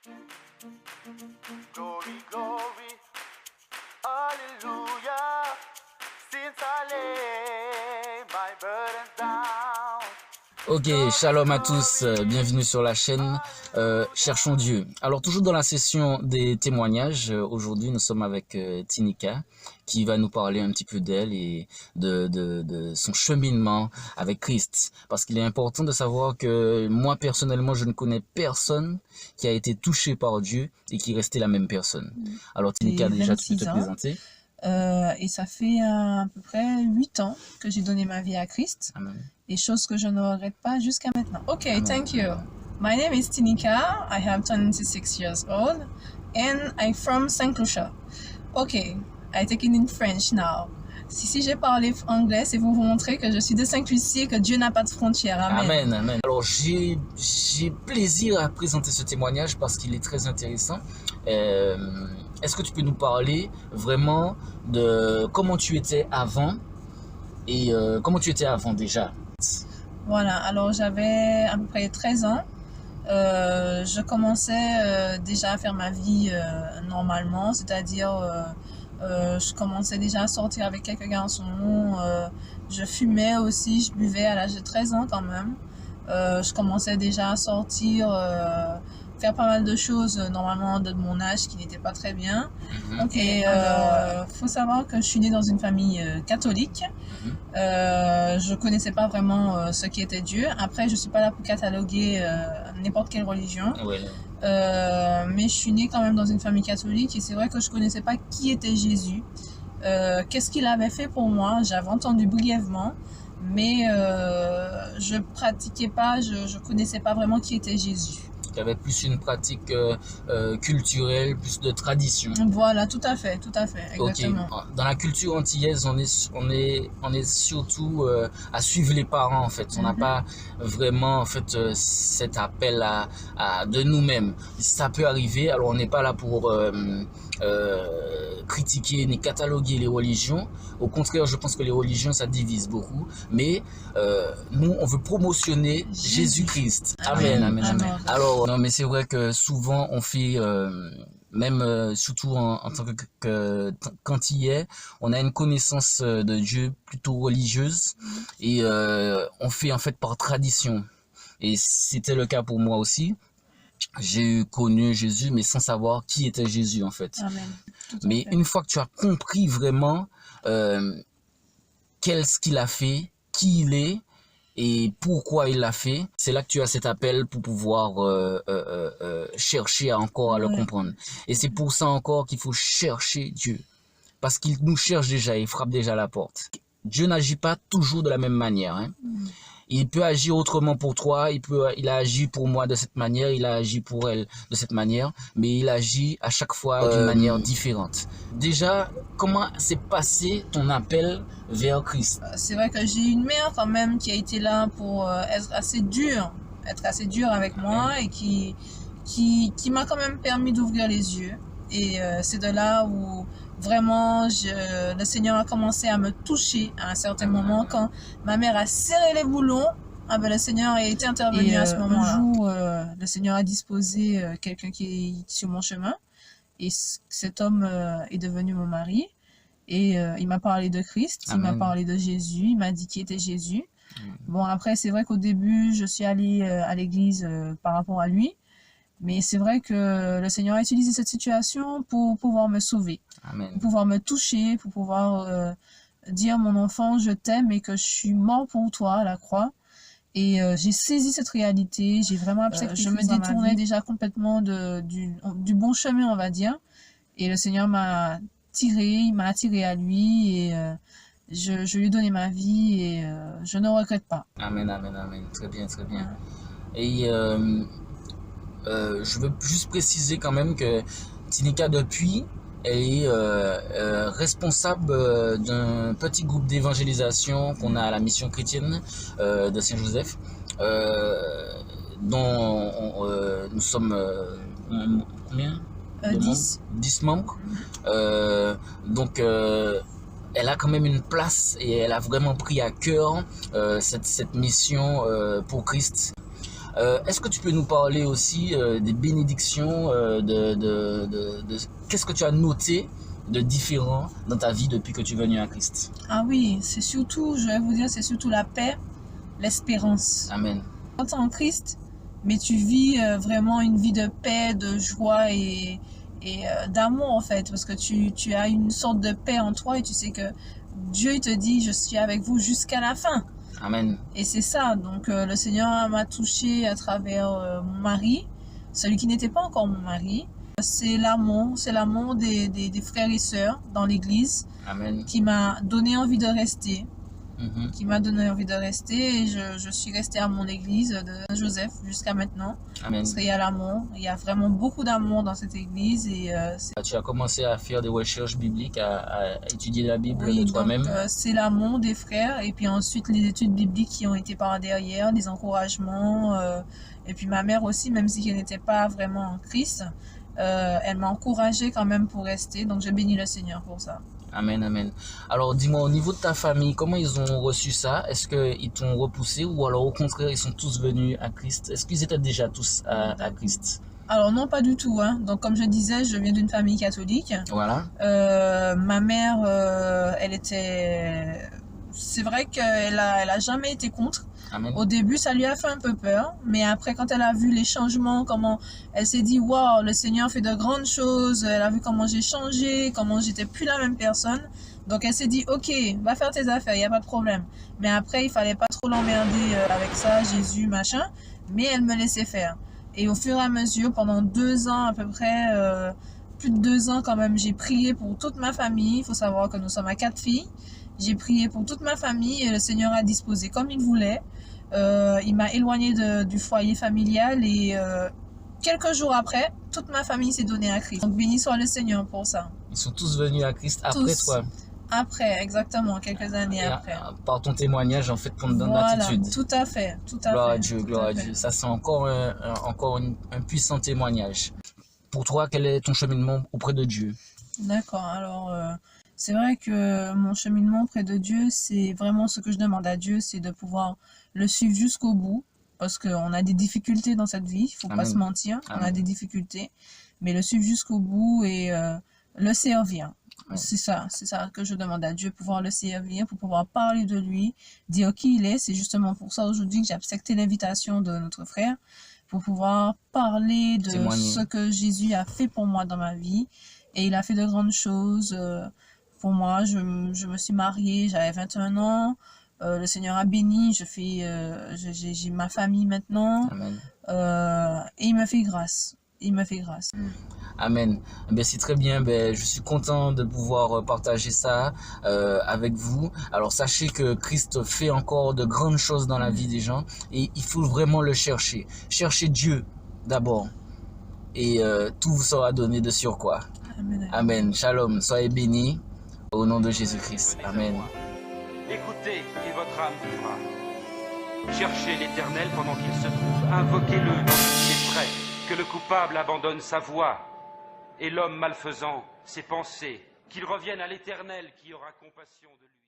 Glory, glory, hallelujah. Since I lay my burdens down. Ok, shalom à tous, bienvenue sur la chaîne Cherchons Dieu. Alors toujours dans la session des témoignages, aujourd'hui nous sommes avec Tinika qui va nous parler un petit peu d'elle et de son cheminement avec Christ. Parce qu'il est important de savoir que moi personnellement je ne connais personne qui a été touché par Dieu et qui est resté la même personne. Alors Tinika, déjà tu peux te présenter. Et ça fait à peu près 8 ans que j'ai donné ma vie à Christ. Amen. Et chose que je ne regrette pas jusqu'à maintenant. Ok, Amen. thank you. My name is Tinika. I am 26 years old. And I'm from Saint Lucia. Ok, I take it in French now. Si j'ai parlé anglais, c'est pour vous montrer que je suis de Saint-Lucie et que Dieu n'a pas de frontières. Amen. Amen, amen. Alors j'ai plaisir à présenter ce témoignage parce qu'il est très intéressant. Est-ce que tu peux nous parler vraiment de comment tu étais avant et comment tu étais avant déjà? Voilà, alors j'avais à peu près 13 ans. Je commençais déjà à faire ma vie normalement, c'est-à-dire je commençais déjà à sortir avec quelques garçons, je fumais aussi, je buvais à l'âge de 13 ans quand même. Je commençais déjà à sortir, faire pas mal de choses normalement de mon âge qui n'était pas très bien. Et faut savoir que je suis née dans une famille catholique. Je connaissais pas vraiment ce qui était Dieu. Après, je suis pas là pour cataloguer n'importe quelle religion. Ouais. Mais je suis née quand même dans une famille catholique et c'est vrai que je connaissais pas qui était Jésus. Qu'est-ce qu'il avait fait pour moi? J'avais entendu brièvement, mais je pratiquais pas, je connaissais pas vraiment qui était Jésus. Il y avait plus une pratique culturelle, plus de tradition. Voilà, tout à fait, exactement. Okay. Dans la culture antillaise, on est surtout à suivre les parents en fait. On n'a pas vraiment en fait cet appel à de nous-mêmes. Ça peut arriver. Alors on n'est pas là pour critiquer ni cataloguer les religions. Au contraire, je pense que les religions ça divise beaucoup. Mais nous, on veut promotionner Jésus-Christ. Amen, amen, amen. Alors non, mais c'est vrai que souvent on fait même surtout en tant qu'antillais, on a une connaissance de Dieu plutôt religieuse et on fait en fait par tradition. Et c'était le cas pour moi aussi. J'ai connu Jésus mais sans savoir qui était Jésus en fait. Amen. Mais une fois que tu as compris vraiment qu'est-ce qu'il a fait, qui il est et pourquoi il l'a fait, c'est là que tu as cet appel pour pouvoir chercher encore à le comprendre. Et c'est pour ça encore qu'il faut chercher Dieu. Parce qu'il nous cherche déjà, il frappe déjà à la porte. Dieu n'agit pas toujours de la même manière. Hein. Il peut agir autrement pour toi, il a agi pour moi de cette manière, il a agi pour elle de cette manière, mais il agit à chaque fois d'une manière différente. Déjà, comment s'est passé ton appel vers Christ? C'est vrai que j'ai une mère quand même qui a été là pour être assez dure avec moi et qui m'a quand même permis d'ouvrir les yeux. Et c'est de là où vraiment le Seigneur a commencé à me toucher à un certain moment. Quand ma mère a serré les boulons, le Seigneur a été intervenu à ce moment-là. Un jour, le Seigneur a disposé quelqu'un qui est sur mon chemin. Et cet homme est devenu mon mari. Et il m'a parlé de Christ, il m'a parlé de Jésus, il m'a dit qui était Jésus. Bon, après, c'est vrai qu'au début, je suis allée à l'église par rapport à lui. Mais c'est vrai que le Seigneur a utilisé cette situation pour pouvoir me sauver, pour pouvoir me toucher, pour pouvoir dire mon enfant, je t'aime et que je suis mort pour toi à la croix. Et j'ai saisi cette réalité, j'ai vraiment je me détournais déjà complètement du bon chemin, on va dire. Et le Seigneur m'a attiré à lui et je lui ai donné ma vie et je ne regrette pas. Amen, amen, amen. Très bien, très bien. Et je veux juste préciser quand même que Tinika depuis, elle est responsable d'un petit groupe d'évangélisation qu'on a à la mission chrétienne de Saint-Joseph, dont nous sommes combien? 10 membres. Donc elle a quand même une place et elle a vraiment pris à cœur cette mission pour Christ. Est-ce que tu peux nous parler aussi des bénédictions, qu'est-ce que tu as noté de différent dans ta vie depuis que tu es venu à Christ? Ah oui, c'est surtout, je vais vous dire, c'est surtout la paix, l'espérance. Amen. Quand tu es en Christ, mais tu vis vraiment une vie de paix, de joie et d'amour en fait, parce que tu as une sorte de paix en toi et tu sais que Dieu il te dit, je suis avec vous jusqu'à la fin. Amen. Et c'est ça, donc le Seigneur m'a touché à travers mon mari, celui qui n'était pas encore mon mari. C'est l'amour des frères et sœurs dans l'église Amen. qui m'a donné envie de rester. Mhm. Qui m'a donné envie de rester et je suis restée à mon église de Joseph jusqu'à maintenant. Amen. Parce qu'il y a l'amour, il y a vraiment beaucoup d'amour dans cette église et Tu as commencé à faire des recherches bibliques, à étudier la Bible oui, de toi-même. c'est l'amour des frères et puis ensuite les études bibliques qui ont été par derrière, les encouragements et puis ma mère aussi, même si elle n'était pas vraiment en Christ, elle m'a encouragée quand même pour rester, donc je bénis le Seigneur pour ça. Amen, amen. Alors dis-moi, au niveau de ta famille, comment ils ont reçu ça? Est-ce qu'ils t'ont repoussé ou alors au contraire, ils sont tous venus à Christ? Est-ce qu'ils étaient déjà tous à Christ? Alors non, pas du tout, hein. Donc comme je disais, je viens d'une famille catholique. Voilà. Ma mère, c'est vrai qu'elle a jamais été contre. Amen. Au début, ça lui a fait un peu peur, mais après, quand elle a vu les changements, comment elle s'est dit, waouh, le Seigneur fait de grandes choses. Elle a vu comment j'ai changé, comment j'étais plus la même personne. Donc, elle s'est dit, ok, va faire tes affaires, il n'y a pas de problème. Mais après, il fallait pas trop l'emmerder avec ça, Jésus, machin. Mais elle me laissait faire. Et au fur et à mesure, pendant 2 ans à peu près, plus de 2 ans quand même, j'ai prié pour toute ma famille. Il faut savoir que nous sommes à 4 filles. J'ai prié pour toute ma famille et le Seigneur a disposé comme il voulait. Il m'a éloigné du foyer familial et quelques jours après, toute ma famille s'est donnée à Christ. Donc béni soit le Seigneur pour ça. Ils sont tous venus à Christ après toi. Après, exactement, quelques années après. Par ton témoignage, en fait, ton Voilà, attitude. tout à fait, tout à Gloire fait. à Dieu, gloire à Dieu. Ça, c'est encore un puissant témoignage. Pour toi, quel est ton cheminement auprès de Dieu? D'accord, alors c'est vrai que mon cheminement auprès de Dieu, c'est vraiment ce que je demande à Dieu, c'est de pouvoir le suivre jusqu'au bout, parce qu'on a des difficultés dans cette vie, il faut pas se mentir, on a des difficultés, mais le suivre jusqu'au bout et le servir. Ouais. C'est ça que je demande à Dieu, pouvoir le servir, pour pouvoir parler de lui, dire qui il est. C'est justement pour ça aujourd'hui que j'ai accepté l'invitation de notre frère, pour pouvoir parler de ce que Jésus a fait pour moi dans ma vie. Et il a fait de grandes choses pour moi. Je me suis mariée, j'avais 21 ans. Le Seigneur a béni, j'ai ma famille maintenant. Amen. Et il me fait grâce. Il me fait grâce. Amen. Ben, c'est très bien. Ben, je suis content de pouvoir partager ça avec vous. Alors sachez que Christ fait encore de grandes choses dans la vie des gens et il faut vraiment le chercher. Cherchez Dieu d'abord et tout vous sera donné de surcroît. Amen. Amen. Shalom. Soyez bénis au nom de Jésus-Christ. Amen. Écoutez et votre âme vivra. Cherchez l'Éternel pendant qu'il se trouve. Invoquez-le dans ce qui est prêt. Que le coupable abandonne sa voie et l'homme malfaisant ses pensées, qu'il revienne à l'Éternel qui aura compassion de lui.